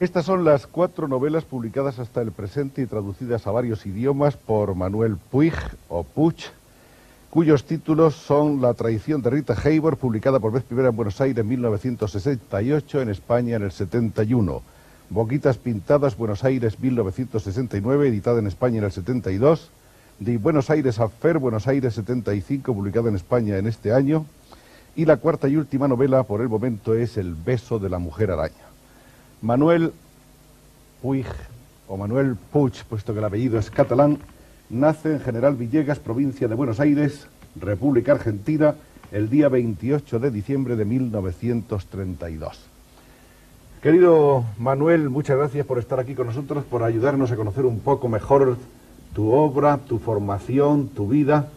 Estas son las 4 novelas publicadas hasta el presente y traducidas a varios idiomas por Manuel Puig o Puig, cuyos títulos son La traición de Rita Hayworth, publicada por vez primera en Buenos Aires en 1968, en España en el 71. Boquitas pintadas, Buenos Aires 1969, editada en España en el 72. De Buenos Aires a Fer, Buenos Aires 75, publicada en España en este año. Y la cuarta y última novela por el momento es El beso de la mujer araña. Manuel Puig, o Manuel Puig, puesto que el apellido es catalán, nace en General Villegas, provincia de Buenos Aires, República Argentina, el día 28 de diciembre de 1932. Querido Manuel, muchas gracias por estar aquí con nosotros, por ayudarnos a conocer un poco mejor tu obra, tu formación, tu vida,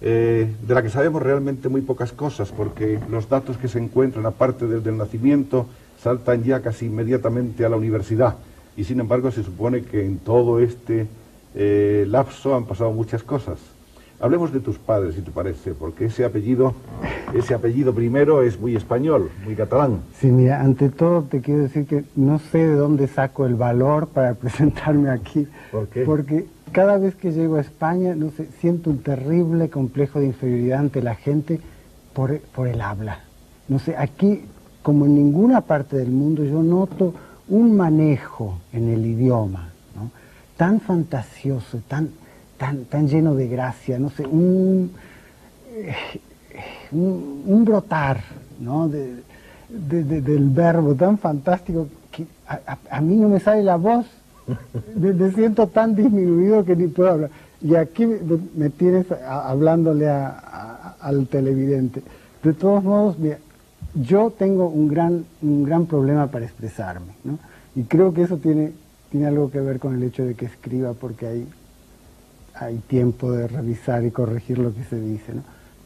de la que sabemos realmente muy pocas cosas, porque los datos que se encuentran, aparte desde el nacimiento, saltan ya casi inmediatamente a la universidad. Y sin embargo se supone que en todo este lapso han pasado muchas cosas. Hablemos de tus padres, si te parece, porque ese apellido primero es muy español, muy catalán. Sí, mira, ante todo te quiero decir que no sé de dónde saco el valor para presentarme aquí. ¿Por qué? Porque cada vez que llego a España, no sé, siento un terrible complejo de inferioridad ante la gente por el habla. No sé, aquí, como en ninguna parte del mundo, yo noto un manejo en el idioma, ¿no?, tan fantasioso, tan lleno de gracia, no sé, un brotar, ¿no?, del verbo tan fantástico que a mí no me sale la voz, me siento tan disminuido que ni puedo hablar. Y aquí me tienes hablándole al televidente. De todos modos, mira, yo tengo un gran problema para expresarme, ¿no? Y creo que eso tiene algo que ver con el hecho de que escriba, porque hay tiempo de revisar y corregir lo que se dice, ¿no?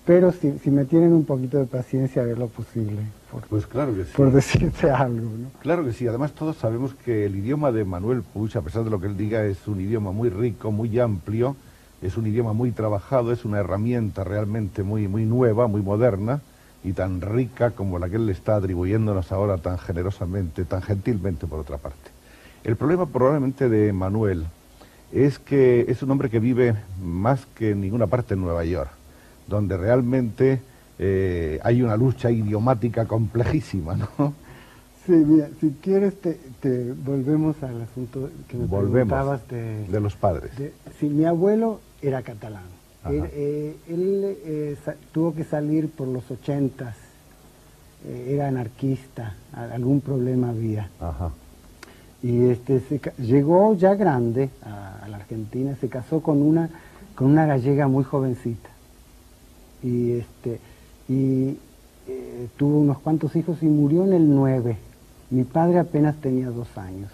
Pero si me tienen un poquito de paciencia, haré lo posible Pues claro que sí. por decirte algo, ¿no? Claro que sí. Además todos sabemos que el idioma de Manuel Puig, a pesar de lo que él diga, es un idioma muy rico, muy amplio, es un idioma muy trabajado, es una herramienta realmente muy nueva, muy moderna, y tan rica como la que él está atribuyéndonos ahora tan generosamente, tan gentilmente por otra parte. El problema probablemente de Manuel es que es un hombre que vive más que en ninguna parte en Nueva York, donde realmente hay una lucha idiomática complejísima, ¿no? Sí, mira, si quieres te volvemos al asunto que me preguntabas de los padres. Sí, mi abuelo era catalán. Él tuvo que salir por los 80s, era anarquista, algún problema había. Ajá. Y llegó ya grande a la Argentina, se casó con una gallega muy jovencita. Y tuvo unos cuantos hijos y murió en el 9. Mi padre apenas tenía 2 años.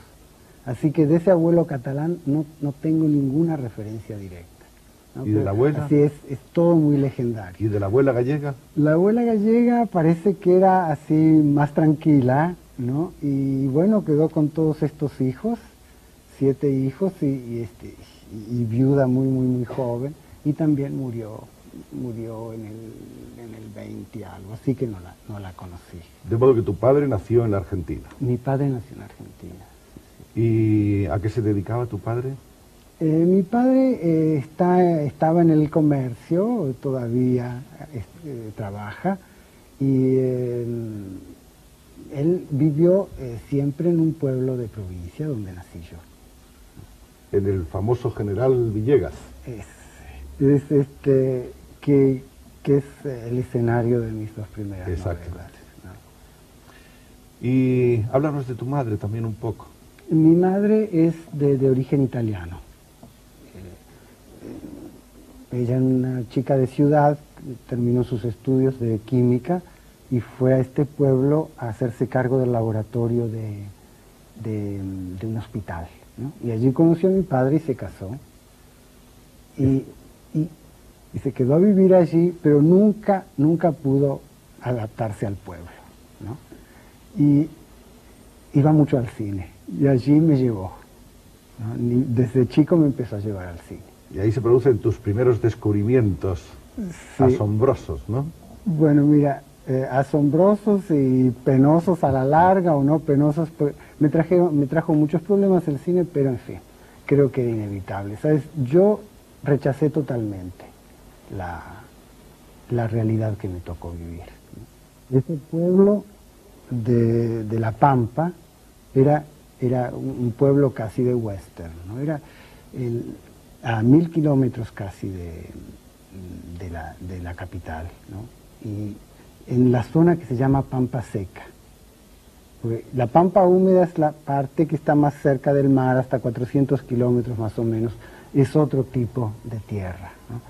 Así que de ese abuelo catalán no tengo ninguna referencia directa, ¿no? ¿Y de la abuela? Así es todo muy legendario. ¿Y de la abuela gallega? La abuela gallega parece que era así más tranquila, ¿no? Y bueno, quedó con todos estos hijos, 7 hijos, y viuda muy joven, y también murió en el 20 algo, así que no la conocí. De modo que tu padre nació en la Argentina. Mi padre nació en Argentina. ¿Y a qué se dedicaba tu padre? Mi padre estaba en el comercio, todavía trabaja, y él vivió siempre en un pueblo de provincia donde nací yo. En el famoso General Villegas. Que es el escenario de mis 2 primeras novelas, ¿no? Y háblanos de tu madre también un poco. Mi madre es de origen italiano. Ella es una chica de ciudad, terminó sus estudios de química y fue a este pueblo a hacerse cargo del laboratorio de un hospital, ¿no? Y allí conoció a mi padre y se casó. Y se quedó a vivir allí, pero nunca pudo adaptarse al pueblo, ¿no? Y iba mucho al cine, y allí me llevó, ¿no? Desde chico me empezó a llevar al cine. Y ahí se producen tus primeros descubrimientos, sí, asombrosos, ¿no? Bueno, mira, asombrosos y penosos a la larga, o no penosos, me trajo muchos problemas el cine, pero en fin, creo que era inevitable. ¿Sabes? Yo rechacé totalmente la realidad que me tocó vivir. Ese pueblo de La Pampa era un pueblo casi de western, ¿no? Era a 1000 kilómetros casi de la capital, ¿no? Y en la zona que se llama Pampa Seca. Porque la Pampa Húmeda es la parte que está más cerca del mar, hasta 400 kilómetros más o menos, es otro tipo de tierra, ¿no?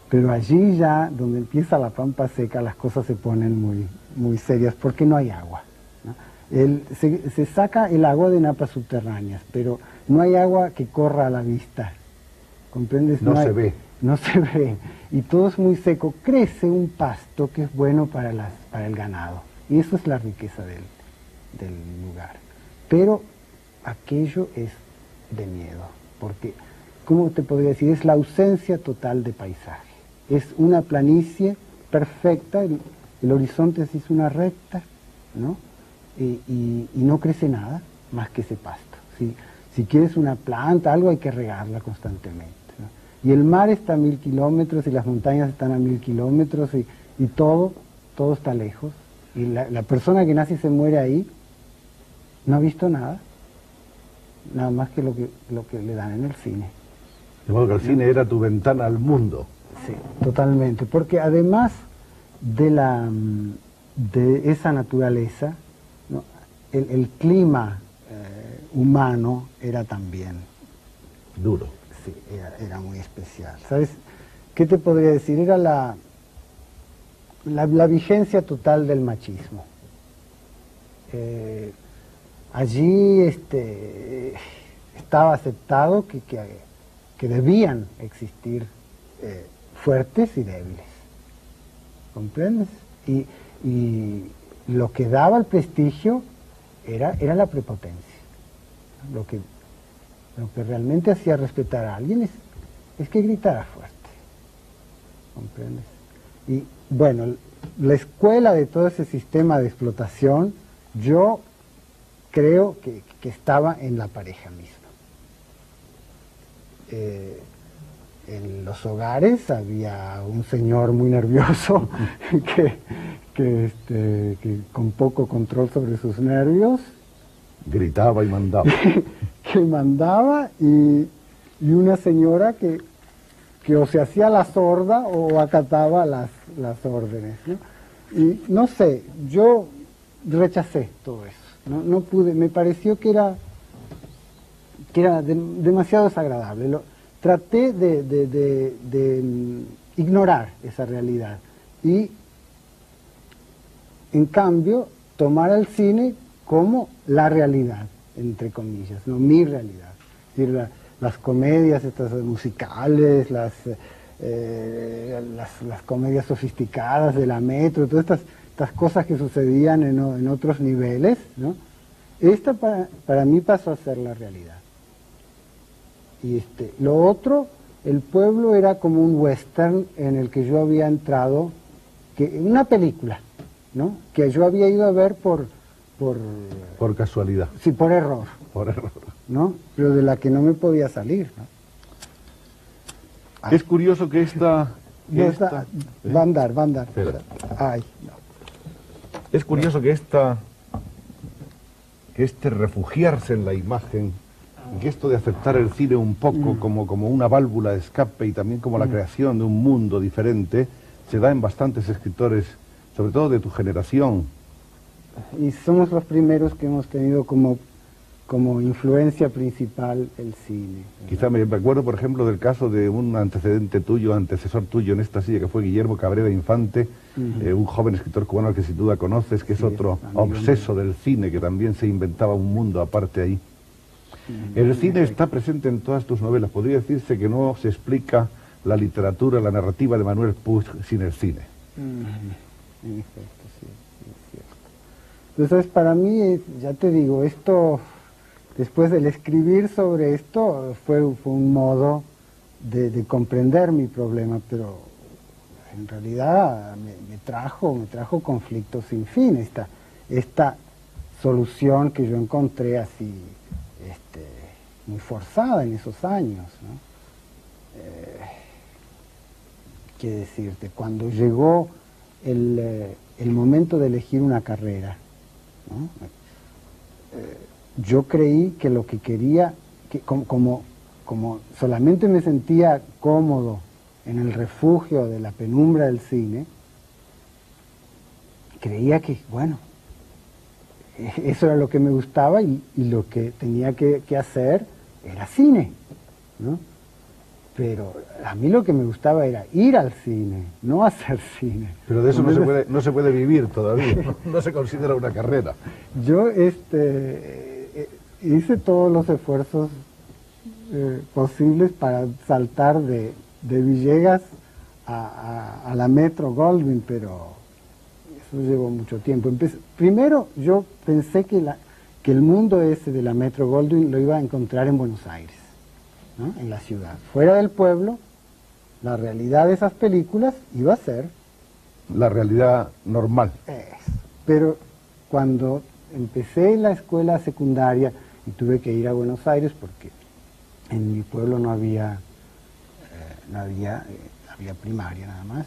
Pero allí ya, donde empieza la Pampa Seca, las cosas se ponen muy, muy serias, porque no hay agua, ¿no? Se saca el agua de napas subterráneas, pero no hay agua que corra a la vista, ¿comprendes? No se ve. No se ve, y todo es muy seco. Crece un pasto que es bueno para el ganado, y eso es la riqueza del lugar. Pero aquello es de miedo, porque, ¿cómo te podría decir? Es la ausencia total de paisaje. Es una planicie perfecta, el horizonte es una recta, ¿no? Y no crece nada más que ese pasto. Si quieres una planta, algo, hay que regarla constantemente, ¿no? Y el mar está a 1000 kilómetros y las montañas están a 1000 kilómetros y todo está lejos. Y la persona que nace y se muere ahí no ha visto nada más que lo que le dan en el cine. De modo que el cine era tu ventana al mundo. Sí, totalmente, porque además de esa naturaleza, ¿no? el clima humano era también Duro. sí, era muy especial. ¿Sabes? ¿Qué te podría decir? Era la vigencia total del machismo. Allí estaba aceptado que debían existir fuertes y débiles, ¿comprendes? Y lo que daba el prestigio era la prepotencia. Lo que realmente hacía respetar a alguien es que gritara fuerte, ¿comprendes? Y bueno, la escuela de todo ese sistema de explotación, yo creo que estaba en la pareja misma. En los hogares había un señor muy nervioso que con poco control sobre sus nervios Gritaba y mandaba. que mandaba y una señora que o se hacía la sorda o acataba las órdenes, ¿no? Y no sé, yo rechacé todo eso, no pude, me pareció que era demasiado desagradable. Traté de ignorar esa realidad y en cambio tomar al cine como la realidad, entre comillas, no mi realidad. Es decir, las comedias estas musicales, las comedias sofisticadas de la Metro, todas estas cosas que sucedían en otros niveles, ¿no? Esta para mí pasó a ser la realidad. Y lo otro, el pueblo era como un western en el que yo había entrado, una película, ¿no? Que yo había ido a ver por casualidad. Sí, por error. Por error. ¿No? Pero de la que no me podía salir, ¿no? Es curioso que esta... Va a andar. Espera. Ay, no. Es curioso que este refugiarse en la imagen, que esto de aceptar el cine un poco como una válvula de escape y también como la creación de un mundo diferente, se da en bastantes escritores, sobre todo de tu generación. Y somos los primeros que hemos tenido como influencia principal el cine, ¿verdad? Quizá me acuerdo, por ejemplo, del caso de un antecesor tuyo en esta silla, que fue Guillermo Cabrera Infante, un joven escritor cubano al que sin duda conoces, que es otro obseso del cine, que también se inventaba un mundo aparte ahí. El cine está presente en todas tus novelas. Podría decirse que no se explica la literatura, la narrativa de Manuel Puig sin el cine. En efecto, sí, es cierto. Entonces, para mí, ya te digo, esto, después del escribir sobre esto, fue un modo de comprender mi problema, pero en realidad me trajo conflictos sin fin, esta solución que yo encontré así, muy forzada en esos años, ¿no? ¿Qué decirte? Cuando llegó el momento de elegir una carrera, ¿no? Yo creí que lo que quería, que como solamente me sentía cómodo en el refugio de la penumbra del cine, creía que, bueno, eso era lo que me gustaba y lo que tenía que hacer era cine, ¿no? Pero a mí lo que me gustaba era ir al cine, no hacer cine. Pero de eso no se puede vivir todavía, no se considera una carrera. Yo hice todos los esfuerzos posibles para saltar de Villegas a la Metro Goldwyn, pero eso llevó mucho tiempo. Primero yo pensé que el mundo ese de la Metro Goldwyn lo iba a encontrar en Buenos Aires, ¿no? En la ciudad. Fuera del pueblo, la realidad de esas películas iba a ser la realidad normal. Pero cuando empecé la escuela secundaria y tuve que ir a Buenos Aires porque en mi pueblo no había primaria nada más,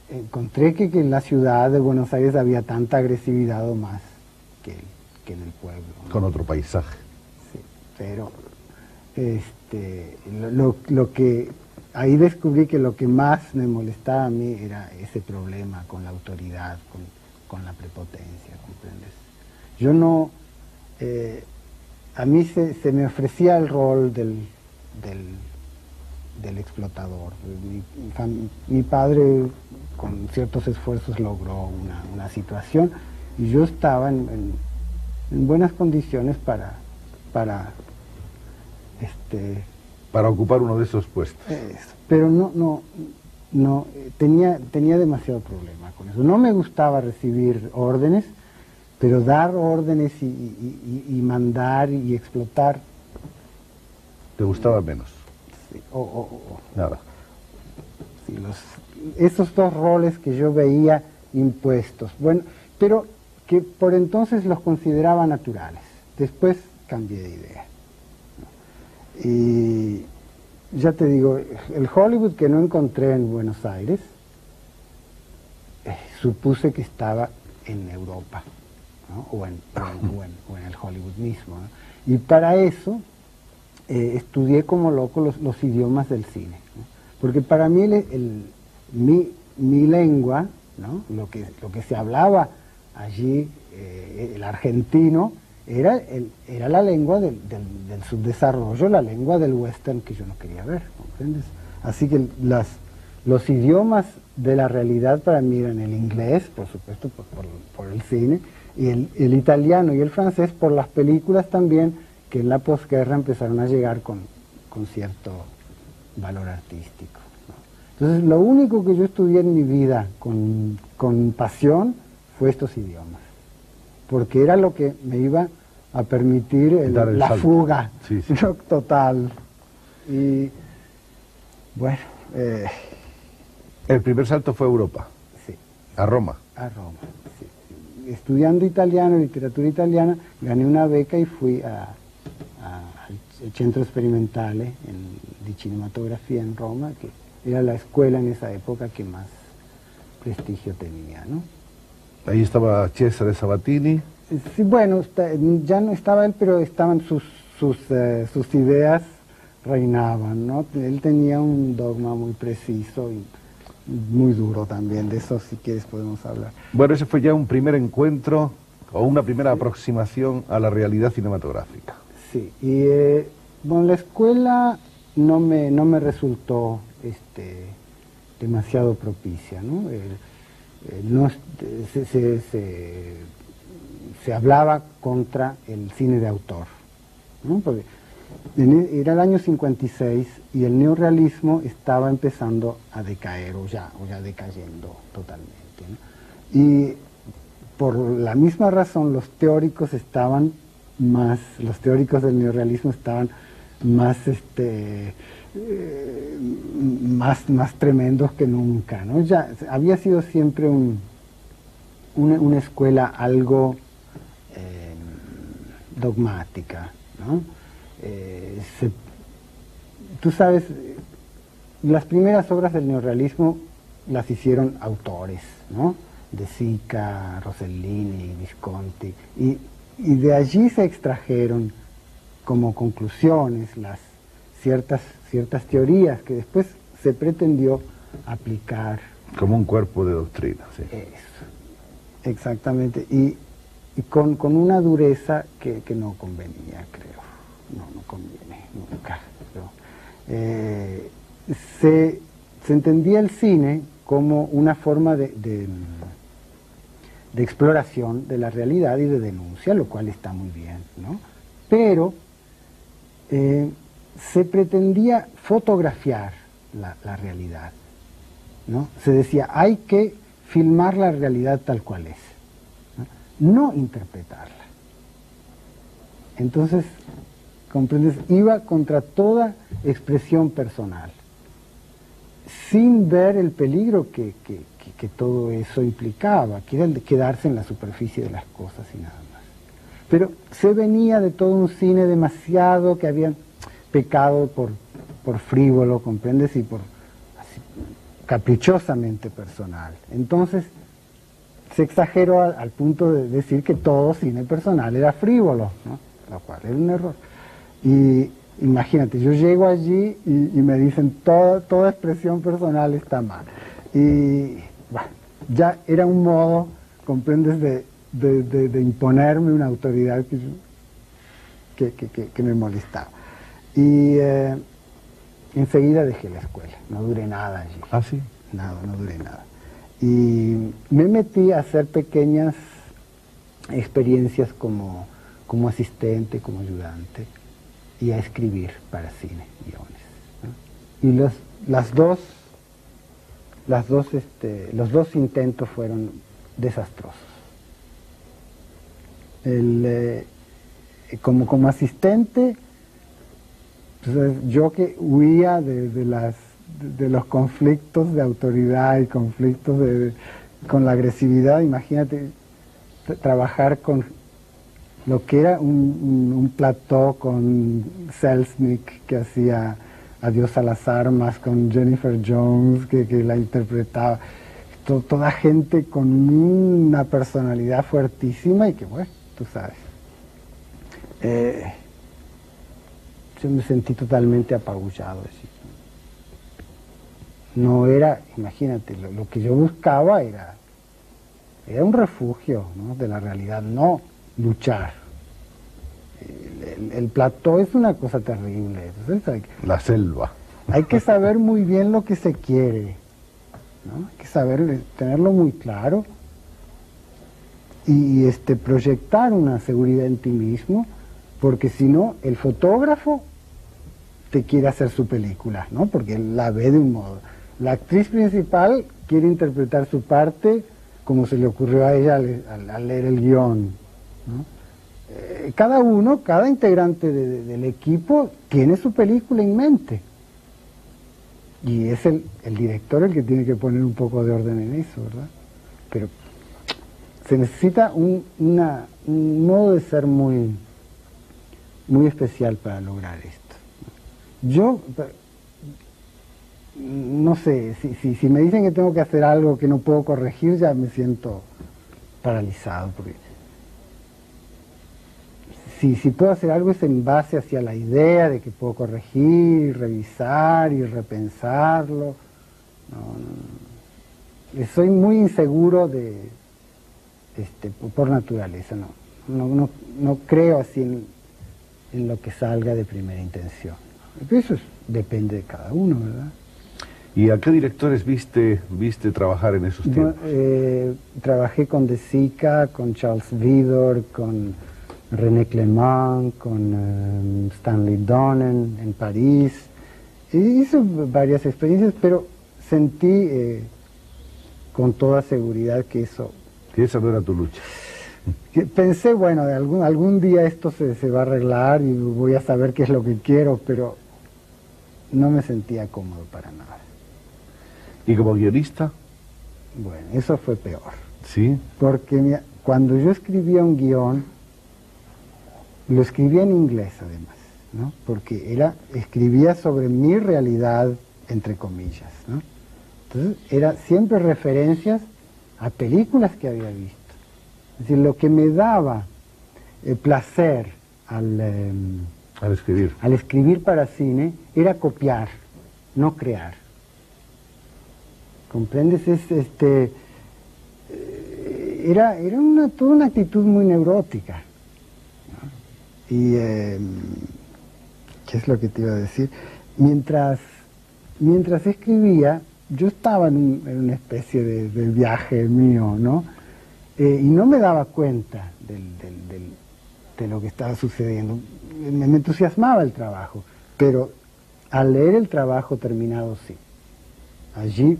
encontré que en la ciudad de Buenos Aires había tanta agresividad o más que en el pueblo, ¿no? Con otro paisaje. Sí, pero lo que ahí descubrí que lo que más me molestaba a mí era ese problema con la autoridad, con la prepotencia, ¿comprendes? Yo no, a mí se me ofrecía el rol del explotador. Mi padre con ciertos esfuerzos logró una situación y yo estaba en buenas condiciones para ocupar uno de esos puestos. Pero no tenía demasiado problema con eso. No me gustaba recibir órdenes, pero dar órdenes y mandar y explotar. ¿Te gustaba menos? Sí, nada. Sí, esos dos roles que yo veía impuestos, bueno, pero que por entonces los consideraba naturales. Después cambié de idea. Y ya te digo, el Hollywood que no encontré en Buenos Aires, supuse que estaba en Europa, ¿no? o en el Hollywood mismo, ¿no? Y para eso estudié como loco los idiomas del cine, ¿no? Porque para mí mi lengua, ¿no? lo que se hablaba allí, el argentino, era la lengua del subdesarrollo, la lengua del western que yo no quería ver, ¿comprendes? Así que los idiomas de la realidad para mí eran el inglés, por supuesto, por el cine, y el italiano y el francés por las películas también, que en la posguerra empezaron a llegar con cierto valor artístico, ¿no? Entonces, lo único que yo estudié en mi vida con pasión fue estos idiomas, porque era lo que me iba a permitir la fuga, sí. Total. Y bueno... el primer salto fue a Europa. Sí. A Roma. A Roma, sí. Estudiando italiano, literatura italiana, gané una beca y fui al Centro Sperimentale di Cinematografía en Roma, que era la escuela en esa época que más prestigio tenía, ¿no? Ahí estaba Cesare Sabatini. Sí, bueno, ya no estaba él, pero estaban sus ideas reinaban, ¿no? Él tenía un dogma muy preciso y muy duro también, de eso si quieres podemos hablar. Bueno, ese fue ya un primer encuentro o una primera aproximación a la realidad cinematográfica. Sí, y bueno, la escuela no me resultó demasiado propicia, ¿no? Se hablaba contra el cine de autor, ¿no? Porque era el año 56 y el neorrealismo estaba empezando a decaer o ya decayendo totalmente, ¿no? Y por la misma razón los teóricos del neorrealismo estaban más tremendos que nunca, ¿no? Ya había sido siempre una escuela algo dogmática, ¿no? Tú sabes, las primeras obras del neorrealismo las hicieron autores, ¿no? De Sica, Rossellini, Visconti, y de allí se extrajeron como conclusiones las ciertas teorías que después se pretendió aplicar. Como un cuerpo de doctrina, sí. Eso, exactamente, y con una dureza que no convenía, creo. No conviene nunca. Se entendía el cine como una forma de exploración de la realidad y de denuncia, lo cual está muy bien, ¿no? Pero se pretendía fotografiar la realidad, ¿no? Se decía, hay que filmar la realidad tal cual es, no interpretarla. Entonces, ¿comprendes? Iba contra toda expresión personal, sin ver el peligro que todo eso implicaba, que era el de quedarse en la superficie de las cosas y nada más. Pero se venía de todo un cine demasiado que habían pecado por frívolo, ¿comprendes? Y por así, caprichosamente personal. Entonces, se exageró al punto de decir que todo cine personal era frívolo, ¿no? Lo cual era un error. Y imagínate, yo llego allí y me dicen toda expresión personal está mal. Y bueno, ya era un modo, comprendes, de imponerme una autoridad que me molestaba. Y enseguida dejé la escuela, no duré nada allí. ¿Ah, sí? Nada, no duré nada. Y me metí a hacer pequeñas experiencias como asistente, como ayudante, y a escribir para cine, guiones, ¿no? Y los dos intentos fueron desastrosos. Como asistente, pues, yo que huía de los conflictos de autoridad y conflictos con la agresividad, imagínate trabajar con lo que era un plató con Selznick, que hacía Adiós a las armas, con Jennifer Jones, que la interpretaba, toda gente con una personalidad fuertísima y que, bueno, tú sabes. Yo me sentí totalmente apabullado. Así. No era, imagínate, lo que yo buscaba era un refugio, ¿no? De la realidad, no luchar. El plató es una cosa terrible. Entonces la selva. Hay que saber muy bien lo que se quiere, ¿no? Hay que saber, tenerlo muy claro y proyectar una seguridad en ti mismo, porque si no, el fotógrafo te quiere hacer su película, ¿no? Porque él la ve de un modo. La actriz principal quiere interpretar su parte como se le ocurrió a ella al leer el guión, ¿no? Cada integrante del equipo tiene su película en mente. Y es el director el que tiene que poner un poco de orden en eso, ¿verdad? Pero se necesita un modo de ser muy especial para lograr esto. Yo no sé, si me dicen que tengo que hacer algo que no puedo corregir, ya me siento paralizado, porque si puedo hacer algo es en base hacia la idea de que puedo corregir, revisar y repensarlo. Soy muy inseguro por naturaleza, no creo así en lo que salga de primera intención. Eso depende de cada uno, ¿verdad? ¿Y a qué directores viste trabajar en esos tiempos? Trabajé con De Sica, con Charles Vidor, con René Clément, con Stanley Donen en París. Hice varias experiencias, pero sentí con toda seguridad que eso... Que esa no era tu lucha. Pensé, bueno, de algún día esto se va a arreglar y voy a saber qué es lo que quiero, pero no me sentía cómodo para nada. ¿Y como guionista? Bueno, eso fue peor. ¿Sí? Porque cuando yo escribía un guión, Lo escribía en inglés además, ¿no? Porque escribía sobre mi realidad, entre comillas, ¿no? Entonces, era siempre referencias a películas que había visto. Es decir, lo que me daba placer al escribir para cine era copiar, no crear. ¿Comprendes? Era toda una actitud muy neurótica, ¿no? Y, ¿qué es lo que te iba a decir? Mientras escribía, yo estaba en una especie de viaje mío, ¿no? Y no me daba cuenta de lo que estaba sucediendo. Me entusiasmaba el trabajo, pero al leer el trabajo terminado, sí. Allí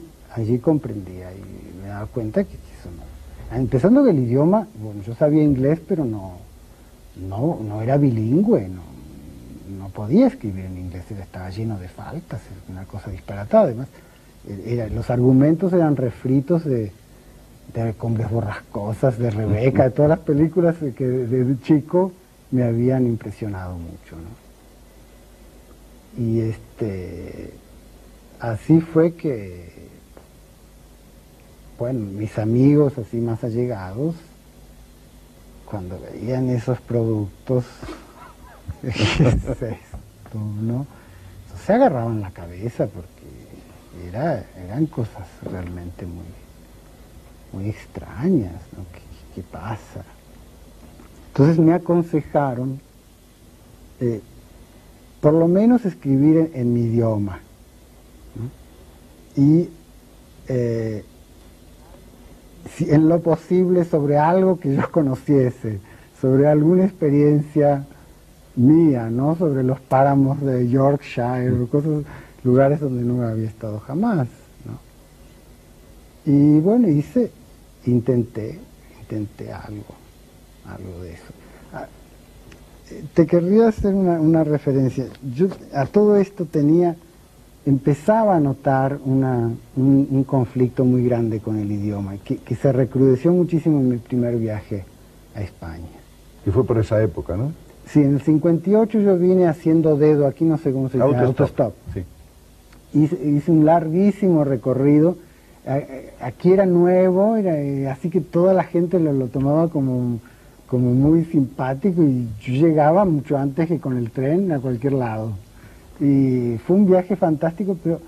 comprendía y me daba cuenta que eso no. Empezando que el idioma, bueno, yo sabía inglés, pero no era bilingüe, no podía escribir en inglés, estaba lleno de faltas, una cosa disparatada. Además, los argumentos eran refritos de Cumbres Borrascosas, de Rebeca, de todas las películas que de chico me habían impresionado mucho, ¿no? Y así fue que, bueno, mis amigos así más allegados, cuando veían esos productos, ¿qué es esto, no? Se agarraban la cabeza porque eran cosas realmente muy extrañas, ¿no? ¿Qué pasa? Entonces me aconsejaron por lo menos escribir en mi idioma, ¿no? Y si en lo posible sobre algo que yo conociese, sobre alguna experiencia mía, ¿no? Sobre los páramos de Yorkshire, lugares donde no había estado jamás, ¿no? Y bueno, intenté algo de eso. Te querría hacer una referencia. Yo a todo esto empezaba a notar un conflicto muy grande con el idioma, que se recrudeció muchísimo en mi primer viaje a España. Y fue por esa época, ¿no? Sí, en el 58 yo vine haciendo dedo, aquí no sé cómo se llama, autostop. Sí. Hice un larguísimo recorrido. Aquí era nuevo, así que toda la gente lo tomaba como muy simpático, y yo llegaba mucho antes que con el tren a cualquier lado. Y fue un viaje fantástico, pero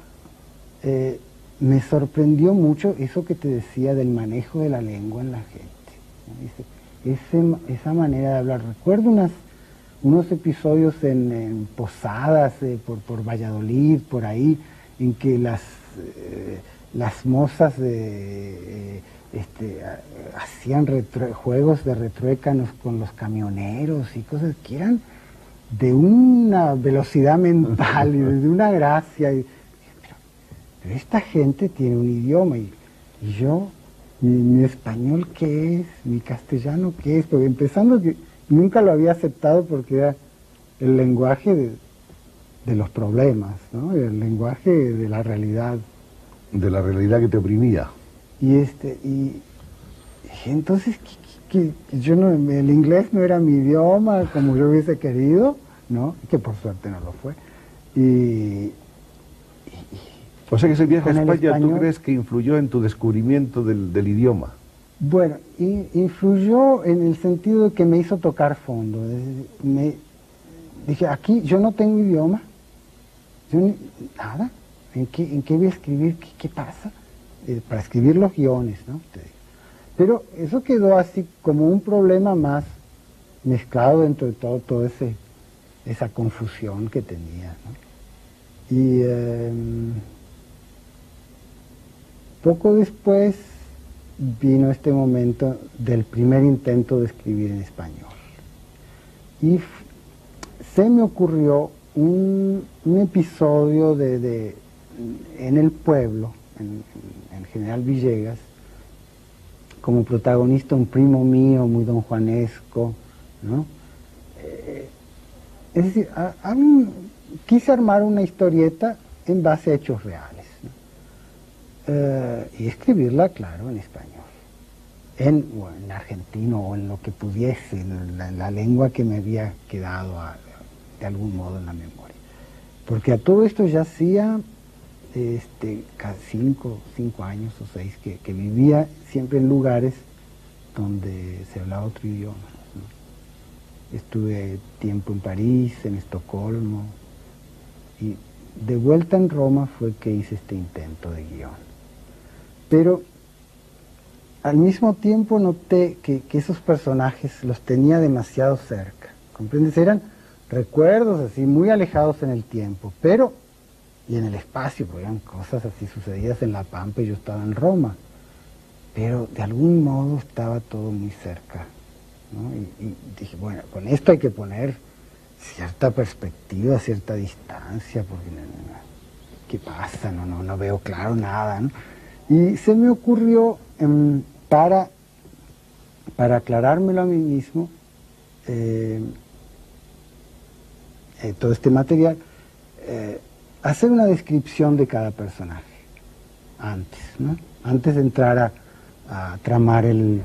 me sorprendió mucho eso que te decía del manejo de la lengua en la gente, ¿no? Esa manera de hablar. Recuerdo unos episodios en Posadas, por Valladolid, por ahí, en que las mozas hacían juegos de retruécanos con los camioneros y cosas que eran de una velocidad mental y de una gracia. Pero esta gente tiene un idioma, y yo, mi español ¿qué es? Mi castellano ¿qué es? Porque empezando que nunca lo había aceptado porque era el lenguaje de los problemas, ¿no? El lenguaje de la realidad. De la realidad que te oprimía. Y entonces el inglés no era mi idioma como yo hubiese querido, ¿no? Que por suerte no lo fue. O sea que ese viaje a España, ¿tú crees que influyó en tu descubrimiento del idioma? Bueno, influyó en el sentido de que me hizo tocar fondo. Dije, aquí yo no tengo idioma, nada. ¿En qué voy a escribir? ¿Qué pasa? Para escribir los guiones, ¿no? Pero eso quedó así como un problema más mezclado dentro de toda esa confusión que tenía, ¿no? Y poco después vino este momento del primer intento de escribir en español. Y se me ocurrió un episodio en el pueblo, en General Villegas, como protagonista un primo mío muy don Juanesco, ¿no? Es decir, quise armar una historieta en base a hechos reales, ¿no? Y escribirla, claro, en español. en argentino o en lo que pudiese, en la lengua que me había quedado de algún modo en la memoria. Porque a todo esto ya hacía casi 5 años o 6 que vivía siempre en lugares donde se hablaba otro idioma, ¿no? Estuve tiempo en París, en Estocolmo, y de vuelta en Roma fue que hice este intento de guión. Pero al mismo tiempo noté que esos personajes los tenía demasiado cerca, ¿comprendes? Eran recuerdos así muy alejados en el tiempo, pero y en el espacio, porque eran cosas así sucedidas en La Pampa y yo estaba en Roma, pero de algún modo estaba todo muy cerca, ¿no? Y dije, bueno, con esto hay que poner cierta perspectiva, cierta distancia, porque ¿qué pasa? No veo claro nada, ¿no? Y se me ocurrió, para aclarármelo a mí mismo, todo este material, hacer una descripción de cada personaje antes, ¿no? Antes de entrar a tramar el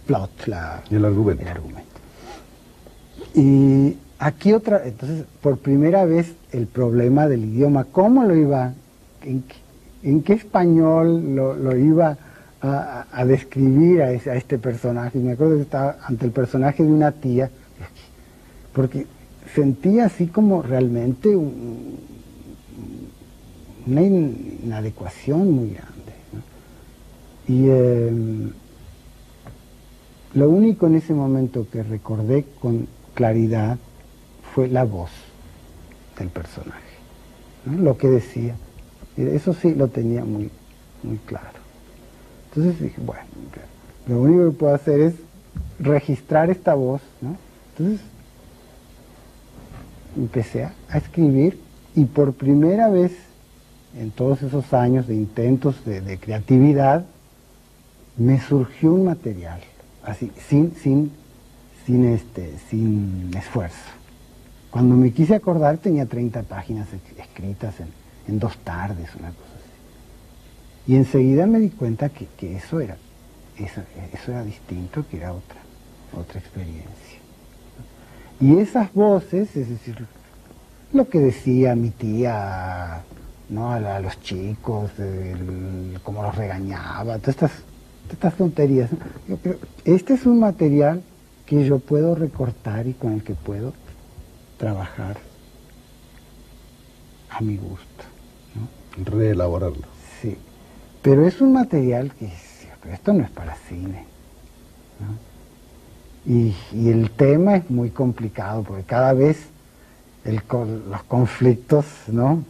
plot, el argumento. Y aquí entonces, por primera vez, el problema del idioma, ¿cómo lo iba, en qué español lo iba a describir a este personaje? Y me acuerdo que estaba ante el personaje de una tía, porque sentía así como realmente una inadecuación muy grande, ¿no? Y lo único en ese momento que recordé con claridad fue la voz del personaje, ¿no? Lo que decía. Eso sí lo tenía muy, muy claro. Entonces dije, bueno, lo único que puedo hacer es registrar esta voz, ¿no? Entonces empecé a escribir, y por primera vez en todos esos años de intentos de creatividad me surgió un material así, sin esfuerzo. Cuando me quise acordar tenía 30 páginas escritas en 2 tardes, una cosa así. Y enseguida me di cuenta que eso era distinto, que era otra experiencia. Y esas voces, es decir, lo que decía mi tía, ¿no? a los chicos, cómo los regañaba, todas estas tonterías, ¿no? Pero este es un material que yo puedo recortar y con el que puedo trabajar a mi gusto, ¿no? Reelaborarlo. Sí, pero es un material que esto no es para cine, ¿no? Y el tema es muy complicado, porque cada vez los conflictos, ¿no?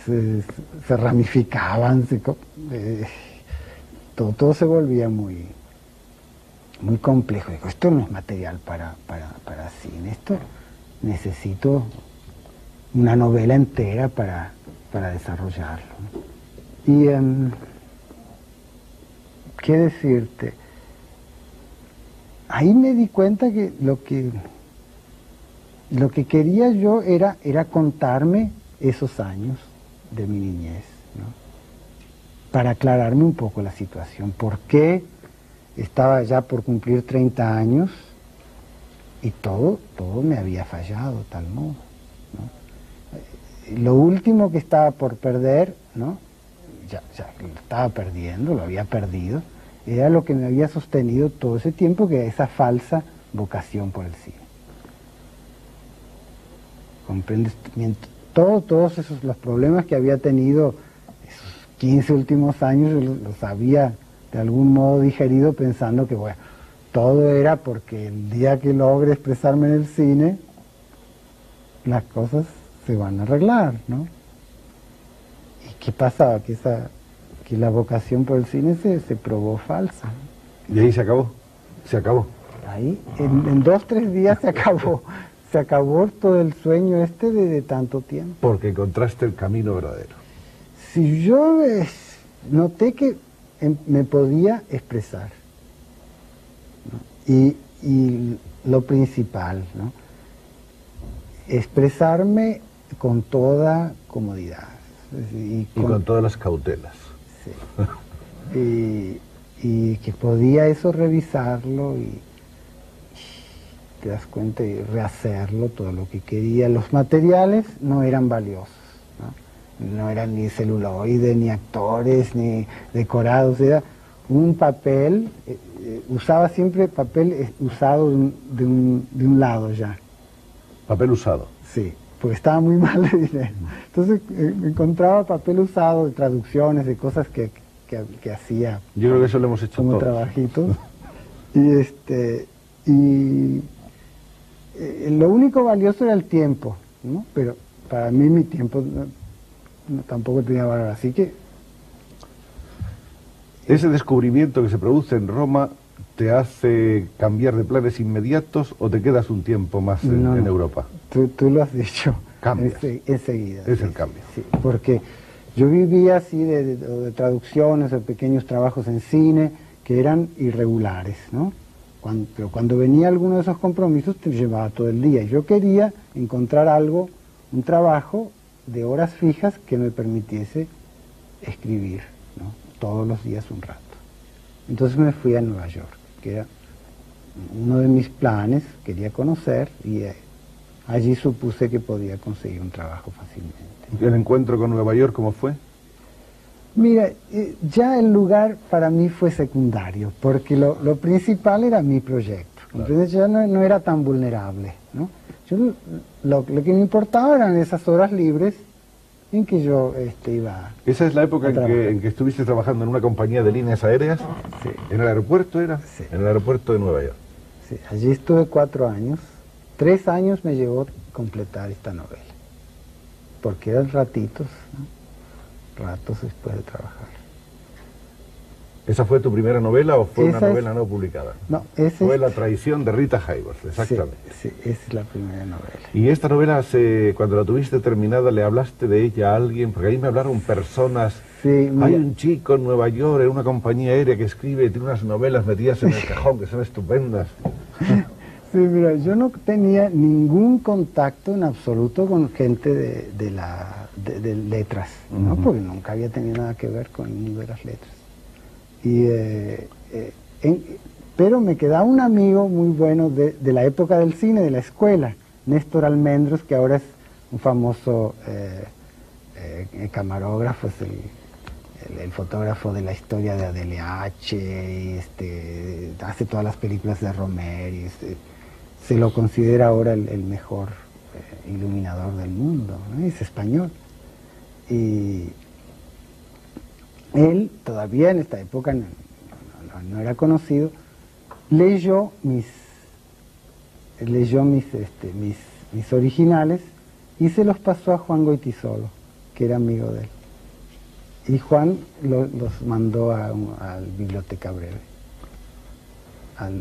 se ramificaban, todo se volvía muy, muy complejo. Digo, esto no es material para cine, esto necesito una novela entera para desarrollarlo, ¿no? Y ¿qué decirte? Ahí me di cuenta que lo que quería yo era contarme esos años de mi niñez, ¿no? Para aclararme un poco la situación. ¿Por qué estaba ya por cumplir 30 años y todo me había fallado de tal modo, ¿no? Lo último que estaba por perder, ¿no? Ya lo estaba perdiendo, lo había perdido, era lo que me había sostenido todo ese tiempo, que era esa falsa vocación por el cine. ¿Comprendes? Todos los problemas que había tenido esos 15 últimos años, yo los había de algún modo digerido, pensando que, bueno, todo era porque el día que logre expresarme en el cine, las cosas se van a arreglar, ¿no? ¿Y qué pasaba? Que la vocación por el cine se probó falsa. Y ahí se acabó. Ahí, en 2, 3 días se acabó todo el sueño de tanto tiempo. Porque encontraste el camino verdadero. Si yo noté que me podía expresar, ¿no? Y lo principal, ¿no? Expresarme con toda comodidad. Y con todas las cautelas. Sí. y que podía eso revisarlo y te das cuenta y rehacerlo todo lo que quería. Los materiales no eran valiosos, no eran ni celuloide, ni actores, ni decorados, era un papel, usaba siempre papel usado de un lado ya. Papel usado. Sí, porque estaba muy mal de dinero. Entonces encontraba papel usado de traducciones, de cosas que hacía. Yo creo que eso lo hemos hecho como todos. Trabajitos. Y lo único valioso era el tiempo, ¿no? Pero para mí mi tiempo tampoco tenía valor, así que... ¿Ese descubrimiento que se produce en Roma te hace cambiar de planes inmediatos o te quedas un tiempo más en Europa? Tú lo has dicho. Cambias. Enseguida. Es el cambio. Sí, porque yo vivía así de traducciones, de pequeños trabajos en cine que eran irregulares, ¿no? Pero cuando venía alguno de esos compromisos te llevaba todo el día. Yo quería encontrar algo, un trabajo de horas fijas que me permitiese escribir, ¿no? Todos los días un rato. Entonces me fui a Nueva York, que era uno de mis planes, quería conocer y allí supuse que podía conseguir un trabajo fácilmente. ¿El encuentro con Nueva York cómo fue? Mira, ya el lugar para mí fue secundario, porque lo principal era mi proyecto. Claro. Entonces ya no era tan vulnerable, ¿no? Lo que me importaba eran esas horas libres en que yo iba. ¿Esa es la época en que estuviste trabajando en una compañía de líneas aéreas? Sí. ¿En el aeropuerto era? Sí. En el aeropuerto de Nueva York. Sí, allí estuve 4 años. 3 años me llevó completar esta novela, porque eran ratitos, ¿no? Ratos después de trabajar. ¿Esa fue tu primera novela o fue una novela no publicada? No, fue La traición de Rita Hayworth, exactamente. Sí, esa es la primera novela. Y esta novela, cuando la tuviste terminada, ¿le hablaste de ella a alguien? Porque ahí me hablaron personas. Sí, hay un chico en Nueva York, en una compañía aérea que escribe, tiene unas novelas metidas en el cajón que son estupendas. Sí, mira, yo no tenía ningún contacto en absoluto con gente de letras, ¿no? Porque nunca había tenido nada que ver con ninguna de las letras. Pero me quedaba un amigo muy bueno de la época del cine, de la escuela, Néstor Almendros, que ahora es un famoso camarógrafo, es el fotógrafo de la historia de Adele H, y hace todas las películas de Romer, y se lo considera ahora el mejor iluminador del mundo, ¿no? Es español. Y él, todavía en esta época no era conocido, leyó mis originales y se los pasó a Juan Goytisolo, que era amigo de él. Y Juan los mandó al Biblioteca Breve,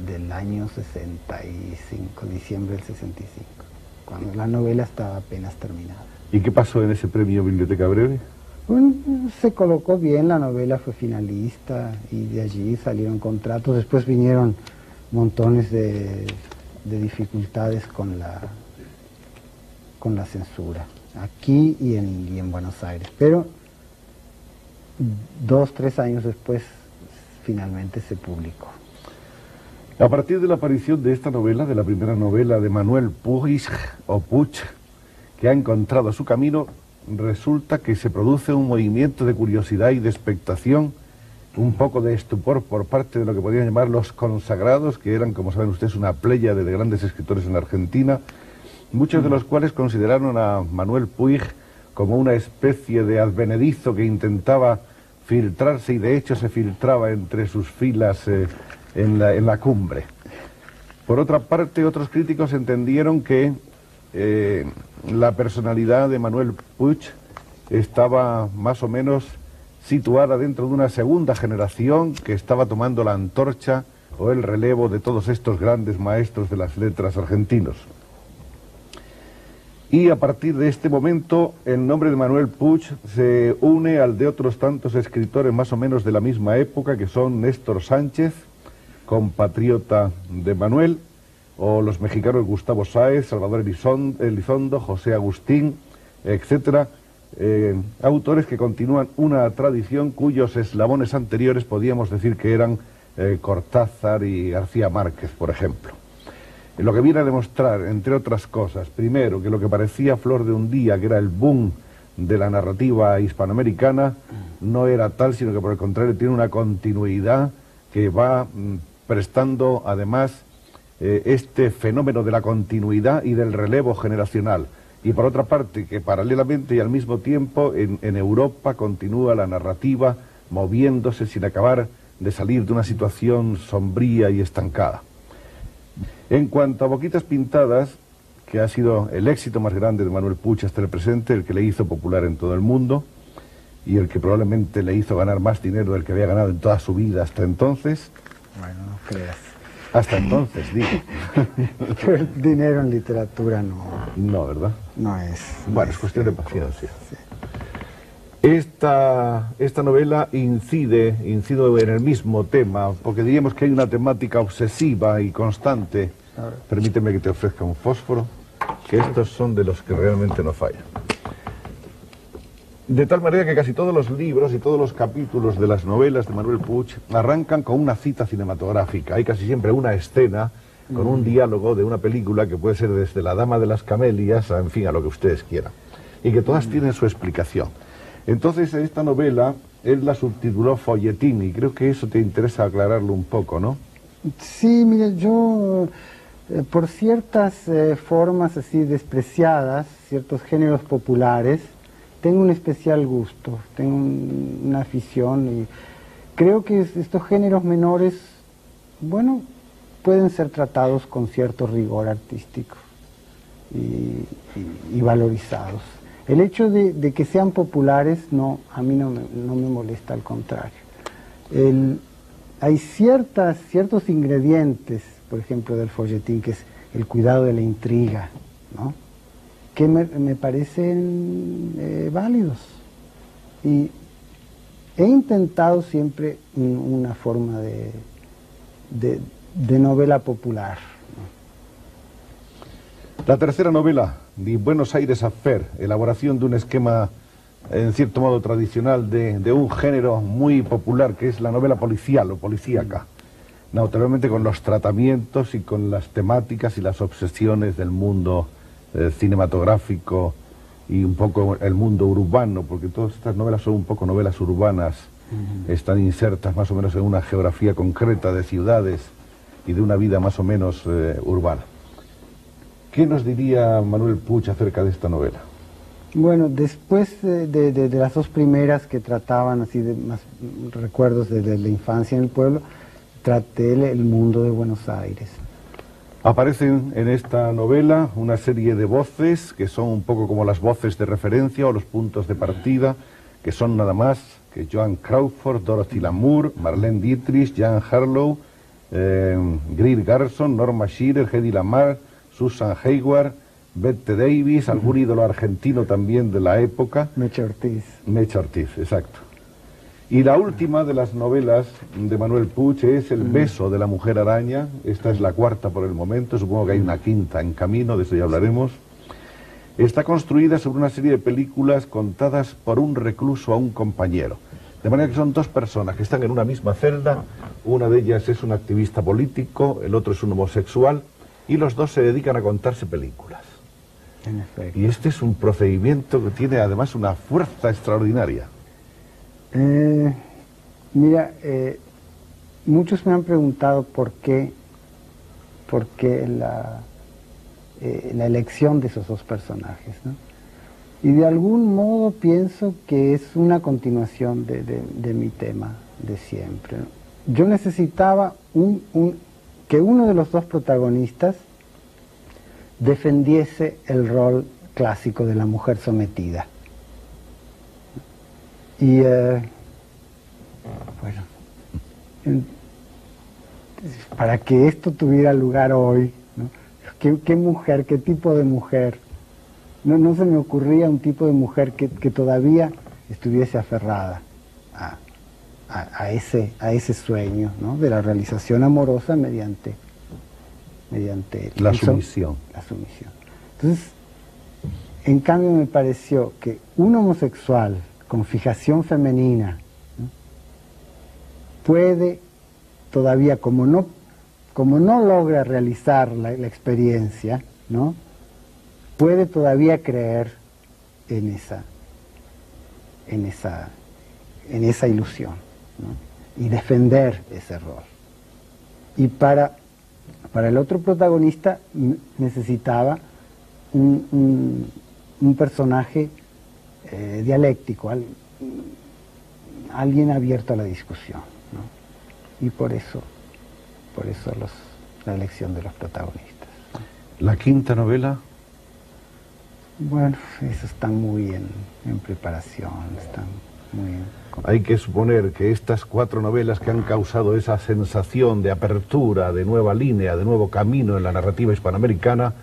del año 65, diciembre del 65, cuando la novela estaba apenas terminada. ¿Y qué pasó en ese premio Biblioteca Breve? Bueno, se colocó bien, la novela fue finalista y de allí salieron contratos. Después vinieron montones de dificultades con la censura, aquí y en Buenos Aires. Pero 2, 3 años después finalmente se publicó. A partir de la aparición de esta novela, de la primera novela de Manuel Puig, que ha encontrado su camino, resulta que se produce un movimiento de curiosidad y de expectación, un poco de estupor por parte de lo que podrían llamar los consagrados, que eran, como saben ustedes, una pléyade de grandes escritores en la Argentina, muchos de los cuales consideraron a Manuel Puig como una especie de advenedizo que intentaba filtrarse y de hecho se filtraba entre sus filas en la cumbre. Por otra parte, otros críticos entendieron que la personalidad de Manuel Puig estaba más o menos situada dentro de una segunda generación que estaba tomando la antorcha o el relevo de todos estos grandes maestros de las letras argentinos. Y a partir de este momento el nombre de Manuel Puig se une al de otros tantos escritores más o menos de la misma época, que son Néstor Sánchez, compatriota de Manuel, o los mexicanos Gustavo Sáez, Salvador Elizondo, José Agustín, etcétera, autores que continúan una tradición cuyos eslabones anteriores podíamos decir que eran Cortázar y García Márquez, por ejemplo. Lo que viene a demostrar, entre otras cosas, primero, que lo que parecía flor de un día, que era el boom de la narrativa hispanoamericana, no era tal, sino que por el contrario tiene una continuidad que va prestando además este fenómeno de la continuidad y del relevo generacional. Y por otra parte, que paralelamente y al mismo tiempo en Europa continúa la narrativa moviéndose sin acabar de salir de una situación sombría y estancada. En cuanto a Boquitas Pintadas, que ha sido el éxito más grande de Manuel Puig hasta el presente, el que le hizo popular en todo el mundo y el que probablemente le hizo ganar más dinero del que había ganado en toda su vida hasta entonces. Bueno, no creas. Hasta entonces, digo. Pero el dinero en literatura no. No, ¿verdad? No es. Bueno, es cuestión de paciencia. Sí. Esta novela incide en el mismo tema, porque diríamos que hay una temática obsesiva y constante. Permíteme que te ofrezca un fósforo, que estos son de los que realmente no fallan. De tal manera que casi todos los libros y todos los capítulos de las novelas de Manuel Puig arrancan con una cita cinematográfica. Hay casi siempre una escena con un diálogo de una película que puede ser desde La Dama de las Camelias a, en fin, a lo que ustedes quieran. Y que todas tienen su explicación. Entonces, esta novela, él la subtituló Folletín, y creo que eso te interesa aclararlo un poco, ¿no? Sí, mire, yo, por ciertas formas así despreciadas, ciertos géneros populares, tengo un especial gusto, tengo una afición, y creo que estos géneros menores, bueno, pueden ser tratados con cierto rigor artístico y valorizados. El hecho de que sean populares, no, a mí no me molesta, al contrario. Hay ciertos ingredientes, por ejemplo, del folletín, que es el cuidado de la intriga, ¿no?, que me parecen válidos. Y he intentado siempre una forma de novela popular, ¿no? La tercera novela, de Buenos Aires Affair, elaboración de un esquema en cierto modo tradicional de un género muy popular que es la novela policial o policíaca, naturalmente con los tratamientos y con las temáticas y las obsesiones del mundo cinematográfico y un poco el mundo urbano, porque todas estas novelas son un poco novelas urbanas, están insertas más o menos en una geografía concreta de ciudades y de una vida más o menos urbana. ¿Qué nos diría Manuel Puig acerca de esta novela? Bueno, después de las dos primeras que trataban así de más recuerdos de la infancia en el pueblo, traté el mundo de Buenos Aires. Aparecen en esta novela una serie de voces que son un poco como las voces de referencia o los puntos de partida, que son nada más que Joan Crawford, Dorothy Lamour, Marlene Dietrich, Jan Harlow, Greer Garson, Norma Shearer, Hedy Lamarr, Susan Hayward, Bette Davis, algún ídolo argentino también de la época. Mecha Ortiz. Mecha Ortiz, exacto. Y la última de las novelas de Manuel Puig es El beso de la mujer araña. Esta es la cuarta por el momento, supongo que hay una quinta en camino, de eso ya hablaremos. Está construida sobre una serie de películas contadas por un recluso a un compañero. De manera que son dos personas que están en una misma celda, una de ellas es un activista político, el otro es un homosexual, y los dos se dedican a contarse películas. En efecto. Y este es un procedimiento que tiene además una fuerza extraordinaria. Mira, muchos me han preguntado por qué la elección de esos dos personajes, ¿no? Y de algún modo pienso que es una continuación de mi tema de siempre, ¿no? Yo necesitaba que uno de los dos protagonistas defendiese el rol clásico de la mujer sometida. Y bueno, para que esto tuviera lugar hoy, ¿no? ¿Qué mujer, qué tipo de mujer? No se me ocurría un tipo de mujer que todavía estuviese aferrada a ese sueño, ¿no?, de la realización amorosa mediante la sumisión. La sumisión. Entonces, En cambio me pareció que un homosexual con fijación femenina, ¿no?, puede todavía, como no logra realizar la experiencia, ¿no?, puede todavía creer en esa ilusión, ¿no?, y defender ese rol. Y para el otro protagonista necesitaba un personaje dialéctico, alguien abierto a la discusión, ¿no? Y por eso la elección de los protagonistas. ¿La quinta novela? Bueno, eso está muy en preparación, están muy Hay que suponer que estas 4 novelas que han causado esa sensación de apertura, de nueva línea, de nuevo camino en la narrativa hispanoamericana,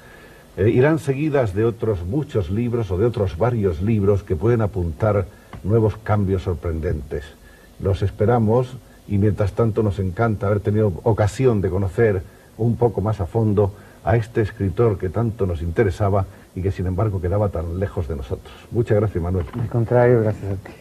irán seguidas de otros muchos libros o de otros varios libros que pueden apuntar nuevos cambios sorprendentes. Los esperamos y mientras tanto nos encanta haber tenido ocasión de conocer un poco más a fondo a este escritor que tanto nos interesaba y que sin embargo quedaba tan lejos de nosotros. Muchas gracias, Manuel. Al contrario, gracias a ti.